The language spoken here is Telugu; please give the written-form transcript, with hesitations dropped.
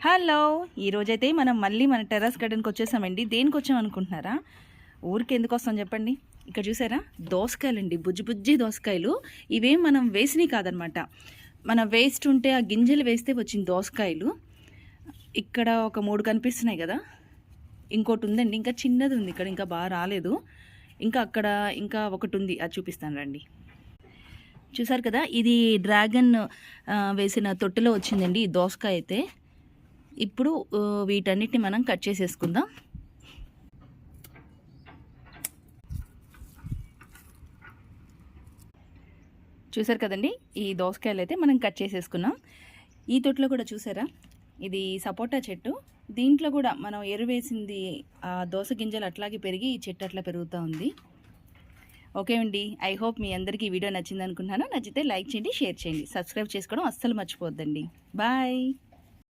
హలో, ఈరోజైతే మనం మళ్ళీ మన టెర్రస్ గార్డెన్కి వచ్చేసామండి. దేనికి వచ్చాం అనుకుంటున్నారా? ఊరికి ఎందుకు వస్తాం చెప్పండి. ఇక్కడ చూసారా, దోసకాయలండి, బుజ్జి బుజ్జి దోసకాయలు. ఇవేం మనం వేసినవి కాదనమాట. మన వేస్ట్ ఉంటే ఆ గింజలు వేస్తే వచ్చిన దోసకాయలు. ఇక్కడ ఒక 3 కనిపిస్తున్నాయి కదా, ఇంకోటి ఉందండి, ఇంకా చిన్నది ఉంది ఇక్కడ, ఇంకా బాగా రాలేదు. ఇంకా అక్కడ ఇంకా ఒకటి ఉంది, అది చూపిస్తాను రండి. చూసారు కదా, ఇది డ్రాగన్ వేసిన తొట్టులో వచ్చిందండి ఈ దోసకాయ అయితే. ఇప్పుడు వీటన్నిటిని మనం కట్ చేసేసుకుందాం. చూసారు కదండి, ఈ దోసకాయలు అయితే మనం కట్ చేసేసుకున్నాం. ఈ తొట్టులో కూడా చూసారా, ఇది సపోటా చెట్టు. దీంట్లో కూడా మనం ఎరువేసింది ఆ దోస గింజలు అట్లాగే పెరిగి ఈ చెట్టు అట్లా పెరుగుతూ ఉంది. ఓకే అండి, ఐ హోప్ మీ అందరికీ ఈ వీడియో నచ్చింది అనుకుంటున్నాను. నచ్చితే లైక్ చేయండి, షేర్ చేయండి, సబ్స్క్రైబ్ చేసుకోవడం అస్సలు మర్చిపోవద్దండి. బాయ్.